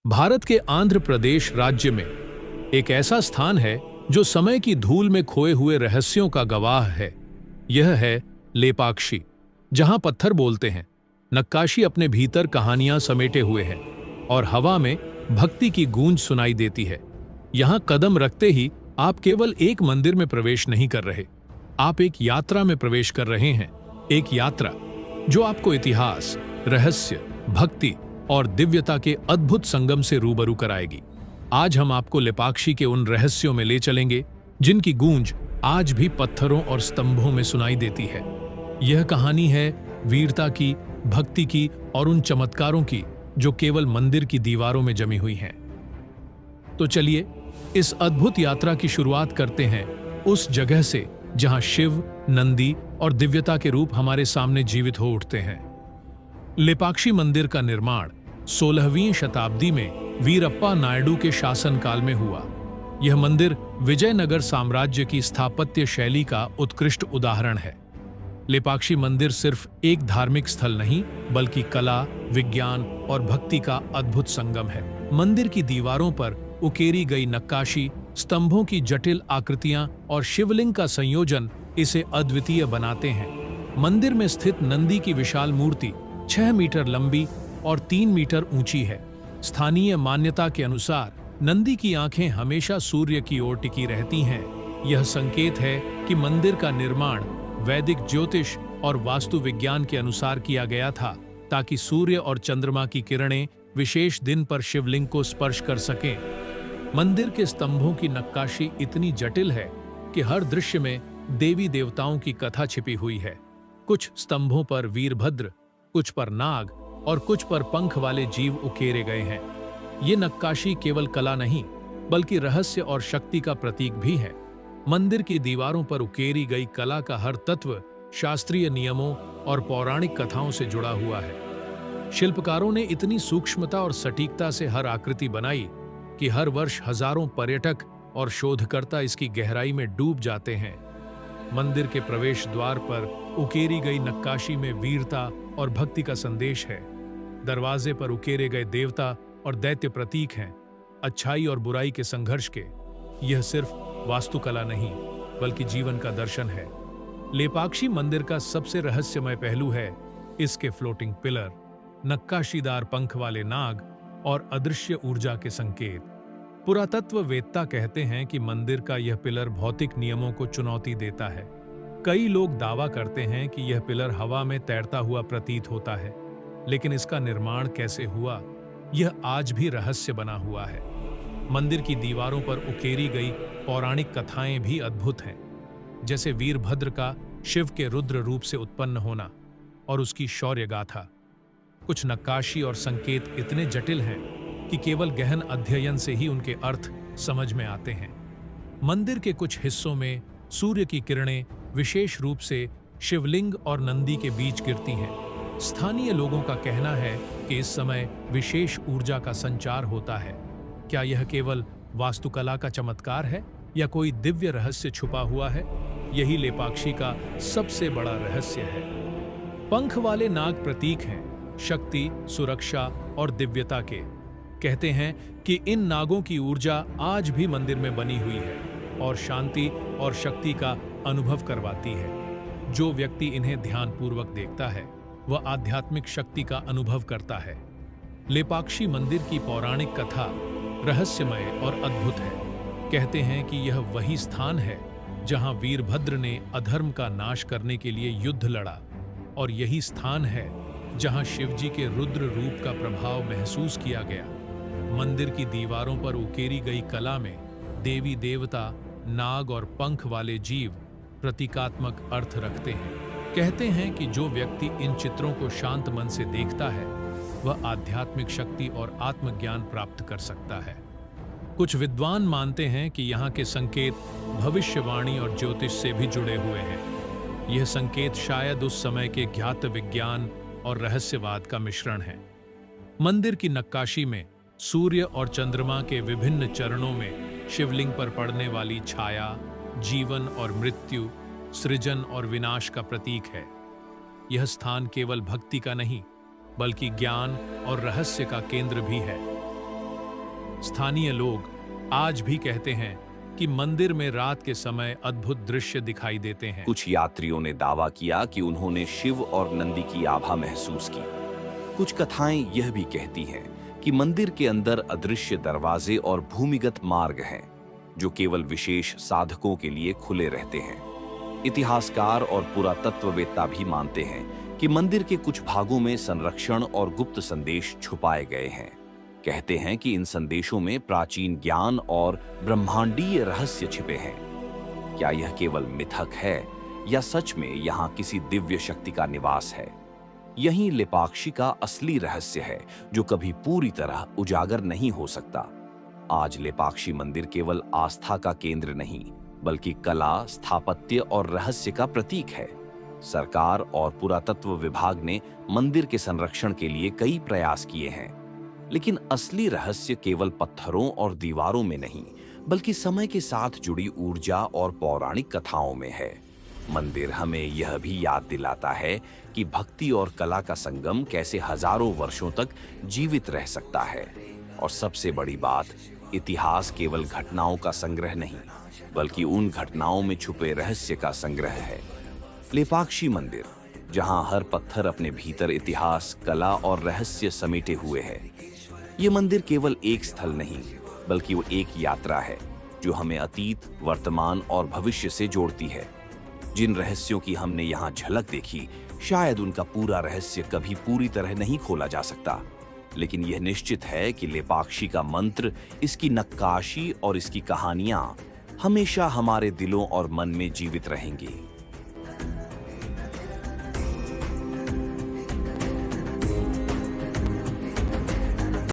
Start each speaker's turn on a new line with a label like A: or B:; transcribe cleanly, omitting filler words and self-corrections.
A: भारत के आंध्र प्रदेश राज्य में एक ऐसा स्थान है जो समय की धूल में खोए हुए रहस्यों का गवाह है। यह है लेपाक्षी, जहां पत्थर बोलते हैं, नक्काशी अपने भीतर कहानियां समेटे हुए है और हवा में भक्ति की गूंज सुनाई देती है। यहां कदम रखते ही आप केवल एक मंदिर में प्रवेश नहीं कर रहे, आप एक यात्रा में प्रवेश कर रहे हैं। एक यात्रा जो आपको इतिहास, रहस्य, भक्ति और दिव्यता के अद्भुत संगम से रूबरू कराएगी। आज हम आपको लेपाक्षी के उन रहस्यों में ले चलेंगे जिनकी गूंज आज भी पत्थरों और स्तंभों में सुनाई देती है। यह कहानी है वीरता की, भक्ति की और उन चमत्कारों की जो केवल मंदिर की दीवारों में जमी हुई हैं। तो चलिए इस अद्भुत यात्रा की शुरुआत करते हैं उस जगह से जहां शिव, नंदी और दिव्यता के रूप हमारे सामने जीवित हो उठते हैं। लेपाक्षी मंदिर का निर्माण 16वीं शताब्दी में वीरप्पा नायडू के शासनकाल में हुआ। यह मंदिर विजयनगर साम्राज्य की स्थापत्य शैली का उत्कृष्ट उदाहरण है। लेपाक्षी मंदिर सिर्फ एक धार्मिक स्थल नहीं, बल्कि कला, विज्ञान और भक्ति का अद्भुत संगम है। मंदिर की दीवारों पर उकेरी गई नक्काशी, स्तंभों की जटिल आकृतियां और शिवलिंग का संयोजन इसे अद्वितीय बनाते हैं। मंदिर में स्थित नंदी की विशाल मूर्ति 6 मीटर लंबी और 3 मीटर ऊंची है। स्थानीय मान्यता के अनुसार नंदी की आंखें हमेशा सूर्य की ओर टिकी रहती हैं। यह संकेत है कि मंदिर का निर्माण वैदिक ज्योतिष और वास्तु विज्ञान के अनुसार किया गया था, ताकि सूर्य और चंद्रमा की किरणें विशेष दिन पर शिवलिंग को स्पर्श कर सकें। मंदिर के स्तंभों की नक्काशी इतनी जटिल है कि हर दृश्य में देवी देवताओं की कथा छिपी हुई है। कुछ स्तंभों पर वीरभद्र, कुछ पर नाग और कुछ पर पंख वाले जीव उकेरे गए हैं। ये नक्काशी केवल कला नहीं, बल्कि रहस्य और शक्ति का प्रतीक भी है। मंदिर की दीवारों पर उकेरी गई कला का हर तत्व शास्त्रीय नियमों और पौराणिक कथाओं से जुड़ा हुआ है। शिल्पकारों ने इतनी सूक्ष्मता और सटीकता से हर आकृति बनाई कि हर वर्ष हजारों पर्यटक और शोधकर्ता इसकी गहराई में डूब जाते हैं। मंदिर के प्रवेश द्वार पर उकेरी गई नक्काशी में वीरता और भक्ति का संदेश है। दरवाजे पर उकेरे गए देवता और दैत्य प्रतीक हैं, अच्छाई और बुराई के संघर्ष के। यह सिर्फ वास्तुकला नहीं, बल्कि जीवन का दर्शन है। लेपाक्षी मंदिर का सबसे रहस्यमय पहलू है इसके फ्लोटिंग पिलर, नक्काशीदार पंख वाले नाग और अदृश्य ऊर्जा के संकेत। पुरातत्ववेत्ता कहते हैं कि मंदिर का यह पिलर भौतिक नियमों को चुनौती देता है। कई लोग दावा करते हैं कि यह पिलर हवा में तैरता हुआ प्रतीत होता है, लेकिन इसका निर्माण कैसे हुआ, यह आज भी रहस्य बना हुआ है। मंदिर की दीवारों पर उकेरी गई पौराणिक कथाएं भी अद्भुत हैं, जैसे वीरभद्र का शिव के रुद्र रूप से उत्पन्न होना और उसकी शौर्य गाथा। कुछ नक्काशी और संकेत इतने जटिल हैं कि केवल गहन अध्ययन से ही उनके अर्थ समझ में आते हैं। मंदिर के कुछ हिस्सों में सूर्य की किरणें विशेष रूप से शिवलिंग और नंदी के बीच गिरती हैं। स्थानीय लोगों का कहना है कि इस समय विशेष ऊर्जा का संचार होता है। क्या यह केवल वास्तुकला का चमत्कार है या कोई दिव्य रहस्य छुपा हुआ है? यही लेपाक्षी का सबसे बड़ा रहस्य है। पंख वाले नाग प्रतीक हैं शक्ति, सुरक्षा और दिव्यता के। कहते हैं कि इन नागों की ऊर्जा आज भी मंदिर में बनी हुई है और शांति और शक्ति का अनुभव करवाती है। जो व्यक्ति इन्हें ध्यानपूर्वक देखता है, वह आध्यात्मिक शक्ति का अनुभव करता है। लेपाक्षी मंदिर की पौराणिक कथा रहस्यमय और अद्भुत है। कहते हैं कि यह वही स्थान है जहां वीरभद्र ने अधर्म का नाश करने के लिए युद्ध लड़ा, और यही स्थान है जहां शिवजी के रुद्र रूप का प्रभाव महसूस किया गया। मंदिर की दीवारों पर उकेरी गई कला में देवी देवता, नाग और पंख वाले जीव प्रतीकात्मक अर्थ रखते हैं। कहते हैं कि जो व्यक्ति इन चित्रों को शांत मन से देखता है, वह आध्यात्मिक शक्ति और आत्मज्ञान प्राप्त कर सकता है। कुछ विद्वान मानते हैं कि यहाँ के संकेत भविष्यवाणी और ज्योतिष से भी जुड़े हुए हैं। यह संकेत शायद उस समय के ज्ञात विज्ञान और रहस्यवाद का मिश्रण है। मंदिर की नक्काशी में सूर्य और चंद्रमा के विभिन्न चरणों में शिवलिंग पर पड़ने वाली छाया जीवन और मृत्यु, सृजन और विनाश का प्रतीक है। यह स्थान केवल भक्ति का नहीं, बल्कि ज्ञान और रहस्य का केंद्र भी है। स्थानीय लोग आज भी कहते हैं कि मंदिर में रात के समय अद्भुत दृश्य दिखाई देते हैं।
B: कुछ यात्रियों ने दावा किया कि उन्होंने शिव और नंदी की आभा महसूस की। कुछ कथाएं यह भी कहती हैं कि मंदिर के अंदर अदृश्य दरवाजे और भूमिगत मार्ग हैं, जो केवल विशेष साधकों के लिए खुले रहते हैं। इतिहासकार और पुरातत्ववेत्ता भी मानते हैं कि मंदिर के कुछ भागों में संरक्षण और गुप्त संदेश छुपाए गए हैं। कहते हैं कि इन संदेशों में प्राचीन ज्ञान और ब्रह्मांडीय रहस्य छिपे हैं। क्या यह केवल मिथक है या सच में यहाँ किसी दिव्य शक्ति का निवास है? यही लेपाक्षी का असली रहस्य है, जो कभी पूरी तरह उजागर नहीं हो सकता। आज लेपाक्षी मंदिर केवल आस्था का केंद्र नहीं, बल्कि कला, स्थापत्य और रहस्य का प्रतीक है। सरकार और पुरातत्व विभाग ने मंदिर के संरक्षण के लिए कई प्रयास किए हैं, लेकिन असली रहस्य केवल पत्थरों और दीवारों में नहीं, बल्कि समय के साथ जुड़ी ऊर्जा और पौराणिक कथाओं में है। मंदिर हमें यह भी याद दिलाता है कि भक्ति और कला का संगम कैसे हजारों वर्षों तक जीवित रह सकता है। और सबसे बड़ी बात, इतिहास केवल घटनाओं का संग्रह नहीं, बल्कि उन घटनाओं में छुपे रहस्य का संग्रह है। लेपाक्षी मंदिर, जहां हर पत्थर अपने भीतर इतिहास, कला और रहस्य समेटे हुए है। ये मंदिर केवल एक स्थल नहीं, बल्कि वो एक यात्रा है जो हमें अतीत, वर्तमान और भविष्य से जोड़ती है। जिन रहस्यों की हमने यहाँ झलक देखी, शायद उनका पूरा रहस्य कभी पूरी तरह नहीं खोला जा सकता, लेकिन यह निश्चित है कि लेपाक्षी का मंत्र, इसकी नक्काशी और इसकी कहानियां हमेशा हमारे दिलों और मन में जीवित रहेंगी।